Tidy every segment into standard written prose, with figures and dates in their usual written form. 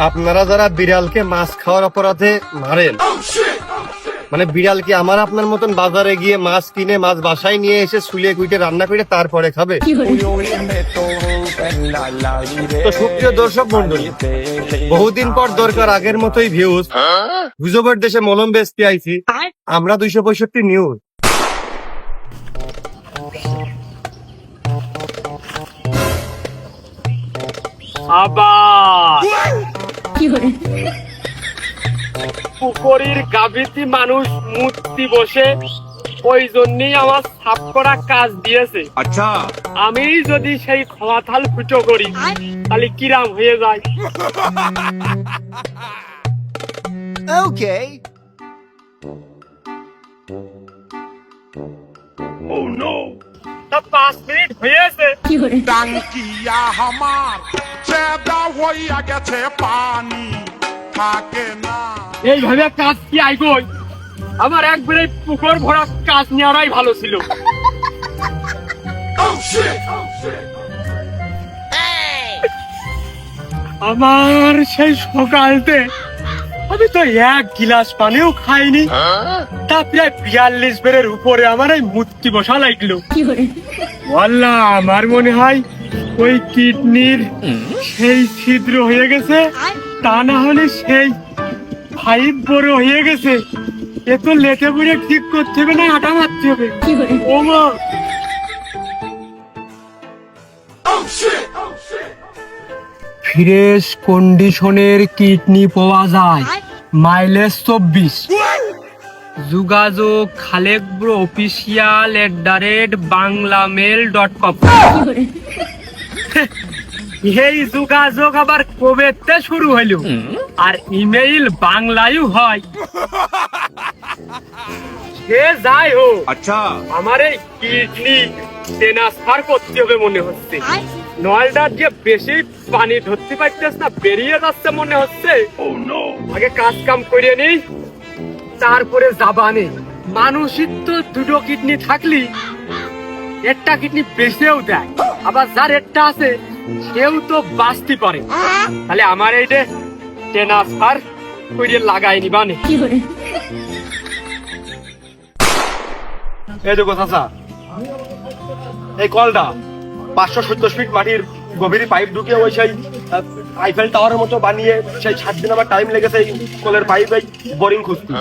আপনারা যারা বিড়ালকে মাছ খাওয়ার অপরাধে মারেন, মানে বিড়াল কি আমার আপনার মতন বাজারে গিয়ে মাছ কিনে মাছ বাসায় নিয়ে এসে শুলিয়ে কুইটে রান্না করে তারপরে খাবে? তো সুপ্রিয় দর্শক মন্ডলী, বহুদিন পর দরকার আগের মতোই ভিউজ। গুজবের দেশে মলম বেচতে আইছি আমরা 265 নিউজ। আবার পুকুরির গাভীতি মানুষ মূর্তি বসে, ওই জন্যই আমার সাফ করা কাজ দিয়েছে। আচ্ছা, আমি যদি সেই খোয়া থাল ফুটো করি তাহলে কিরাম হয়ে যায়। ওকে। Oh no! তা 5 মিনিট হয়েছে। টাঙ্কিয়া হামার চেদা হইয়া গেছে, পানি থাকে না। এইভাবে কাজ কি আইগই? আমার একবারে পুকুর ভরা কাজ নেওয়াই ভালো ছিল। আমার সেই সকালতে আমি তো 1 গিলাস পানিও খাইনি, তা প্রায় 42 বেরের উপরে আমার এই মূর্তি বসা লাগলো। আল্লাহ, আমার মনে হয় ওই কিডনির সেই ছিদ্র হয়ে গেছে, তা না হলে সেই 5 বড় হয়ে গেছে। এ তো লেটে পড়ে ঠিক করতে হবে, না আটা মারতে হবে। ও মা, ফ্রেশ কন্ডিশনের কিডনি পাওয়া যায়, মাইলেজ 24। যোগাযোগ খালেক ব্রো অফিসিয়াল @banglamel.com। এই যোগাযোগ আবার কবেতে শুরু হইল, আর ইমেইল বাংলায়ও হয়। সে যাই হোক, আচ্ছা, আমার এই কিডনি ট্রান্সফার করতে হবে মনে হচ্ছে। নলটা যে বেশি পানি ধরতে পারতেছ না, বেরিয়ে যাচ্ছে মনে হচ্ছে। আগে কাজ কাম করে নেই, তারপরে যাবানে। মানুষের তো 2টো কিডনি থাকলি একটা কিডনি বেঁচেও দেয়, আবার যার একটা আছে সেও তো বাঁচতে পারে। তাহলে আমার এইটা ট্রান্সফার করে লাগাই নিবানে। এই দেখো চাচা, এই কলটা 570 ফিট মাটির গভীর পাইপ ঢুকে ওই সেই আইফেল টাওয়ারের মতো বানিয়ে সেই 7 দিন আমার টাইম লেগেছে এই কলের পাইপ এই বোরিং খুঁজতে,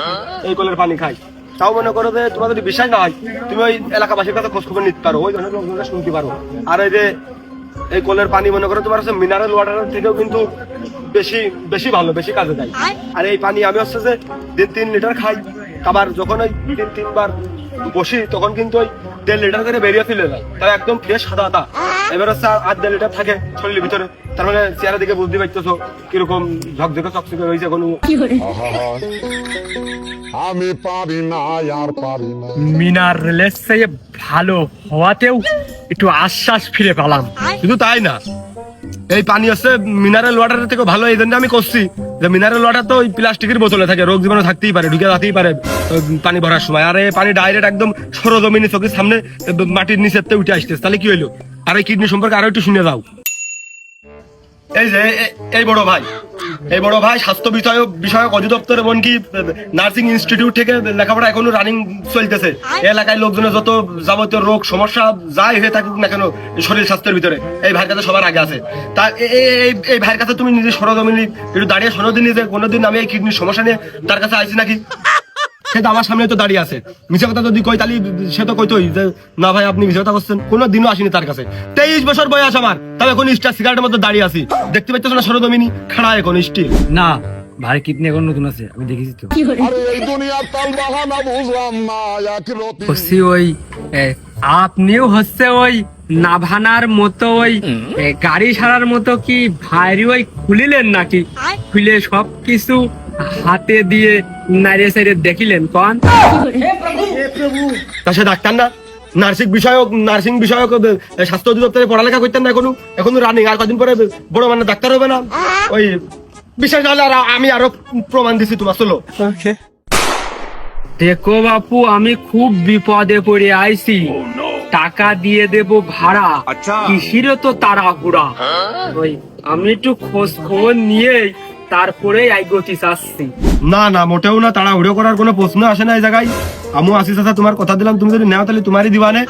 এই কলের পানি খাই। তাও মনে করো যে তোমার যদি বিষয় না হয়, তুমি ওই এলাকাবাসীর কাছে খোঁজ খবর নিতে পারো, ওই ধরনের লোকজনকে শুনতে পারো। আর এই যে এই কলের পানি মনে করো তোমার হচ্ছে মিনারেল ওয়াটারের থেকেও কিন্তু বেশি বেশি ভালো, বেশি কাজে দেয়। আর এই পানি আমি হচ্ছে যে দিন 3 লিটার খাই, আবার যখন ওই 3বার বসি তখন কিন্তু ওই 1.5 লিটার করে বেরিয়ে ফেলে যায়, তাই একদম ফ্রেশ সাদা আতা। এবার হচ্ছে 8-1.5 লিটার থাকে শরীরের ভিতরে, তার মানে চেহারা দিকে বুঝতে পারতেছো কিরকম ঝকঝকে চকচকে হয়েছে। কোনো আমি পারি না, আর পারি না। মিনারেলের চেয়ে ভালো হওয়াতেও একটু আশ্বাস ফিরে পেলাম। শুধু তাই না, এই পানি হচ্ছে মিনারেল ওয়াটারের থেকে ভালো। এই জন্য আমি করছি যে মিনারেল ওয়াটার তো ওই প্লাস্টিকের বোতলে থাকে, রোগ জীবাণু থাকতেই পারে, ঢুকে যেতেই পারে পানি ভরার সময়। আর এই পানি ডাইরেক্ট একদম সরজমিনে চোখের সামনে মাটির নিচের থেকে উঠে আসতেছে। তাহলে কি হইলো? আর এই কিডনি সম্পর্কে আরো একটু শুনে যাও। এই যে এই বড় ভাই স্বাস্থ্য বিষয়ক অধিদপ্তর এমনকি নার্সিং ইনস্টিটিউট থেকে লেখাপড়া এখনো রানিং চলতেছে। এলাকায় লোকজনের যত যাবতীয় রোগ সমস্যা যাই হয়ে থাকুক না কেন শরীর স্বাস্থ্যের ভিতরে এই ভাইয়ের কাছে সবার আগে আছে। তা এই ভাইয়ের কাছে তুমি নিজে সরজমিনে একটু দাঁড়িয়ে শোনো দিন যে কোনোদিন আমি এই কিডনির সমস্যা নিয়ে তার কাছে আইছি নাকি? সে তো আমার সামনে তো দাঁড়িয়ে আছে। মিছে কথা যদি কই তাহলে সে তো কইতোই যে না ভাই আপনি মিছে কথা করছেন। কোনোদিনও আসিনি তার কাছে। 23 বছর বয়স আমার, তাও এখন স্টার সিগারেটের মধ্যে দাঁড়িয়ে আছি। দেখতে পাচ্ছ না সরজমিনি খাড়া এখন স্টিল। না ভাই, কিডনি এখন নতুন আছে, আমি দেখেছি তো। আরে এই দুনিয়ার তাল বাহানা বুঝলাম না, একরতি ওই আপনিও হচ্ছে ওই নাভানার মতো ওই গাড়ি সারার মতো কি ভাইরি ওই খুলিলেন নাকি? খুলে সবকিছু হাতে দিয়ে নাইরে সাইরে দেখিলেন কোন? তা সে ডাক্তার না, নার্সিং বিষয়ক স্বাস্থ্য অধিদপ্তরে পড়ালেখা করতেন না এখনো রানিং। আর কদিন পরে বড় মানে ডাক্তার হবে না? ওই বিষয় হলে আমি আরো প্রমাণ দিচ্ছি তোমার, চলো। দেখো বাপু, আমি খুব বিপদে পড়ে আইছি, টাকা দিয়ে দেব ভাড়া, কিসিরও তো তাড়াহুড়া। ওই আমি একটু খোঁজ খবর নিয়ে তারপরে আইগতি চাচ্ছি। না না, মোটেও না, তাড়াহুড়ো করার কোনো প্রশ্ন আসে না এই জায়গায়। আমিও আসি চাচা, তোমার কথা দিলাম, তুমি যদি নেও তাহলে তোমারই দিবানে।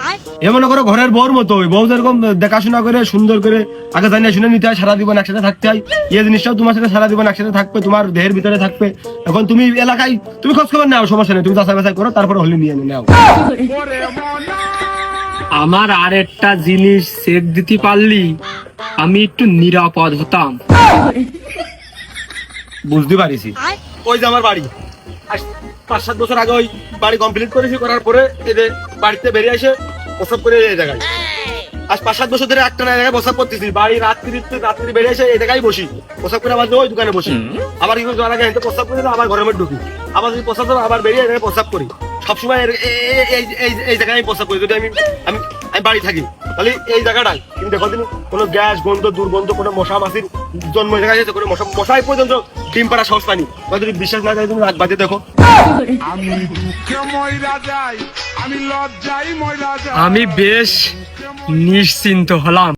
এ মনে করো ঘরের বউর মতো, বউ যেরকম দেখাশোনা করে সুন্দর করে আগে জানিয়ে শুনে নিতে হয়, সারা জীবন একসাথে থাকতে হয়, এই জিনিসটাও তোমার সাথে সারা জীবন একসাথে থাকবে, তোমার দেহের ভিতরে থাকবে। এখন তুমি এলাকায় তুমি খোঁজ খবর নাও, সমস্যা নেই, তুমি যাচাই বাছাই করো, তারপরে হলে নিয়ে নাও। আমার আর একটা জিনিস চেক দিতে পারলি আমি একটু নিরাপদ হতাম। বুঝতে পারিছি, ওই যে আমার বাড়ি, আজ 5-7 বছর আগে ওই বাড়ি কমপ্লিট করেছি, করার পরে এদের বাড়িতে বেরিয়ে এসে প্রসব করে এই জায়গায় আজ 5-7 বছর ধরে একটা না জায়গায় প্রসব করতেছি। বাড়ি রাত্রি বেরিয়ে এসে এই জায়গায় বসি, প্রসব করে আবার ওই দোকানে বসি, আবার কিছু যাওয়ার আগে হেঁটে প্রসব করে আবার ঘরের মধ্যে ঢুকি, আবার যদি প্রসব আবার বেরিয়ে এই জায়গায় প্রসব করি। সবসময় এই জায়গায় আমি প্রসব করি। যদি আমি আমি আমি বাড়ি থাকি তাহলে এই জায়গাটায় কিন্তু দেখো তুমি কোনো গ্যাস গন্ধ দুর্গন্ধ কোনো মশা মাছির জন্ম দেখা যাচ্ছে, কোনো মশাই পর্যন্ত ডিম পাড়া সাহস পানি। যদি বিশ্বাস না থাকে তুমি রাত বাজে দেখো। আমি বেশ নিশ্চিন্ত হলাম।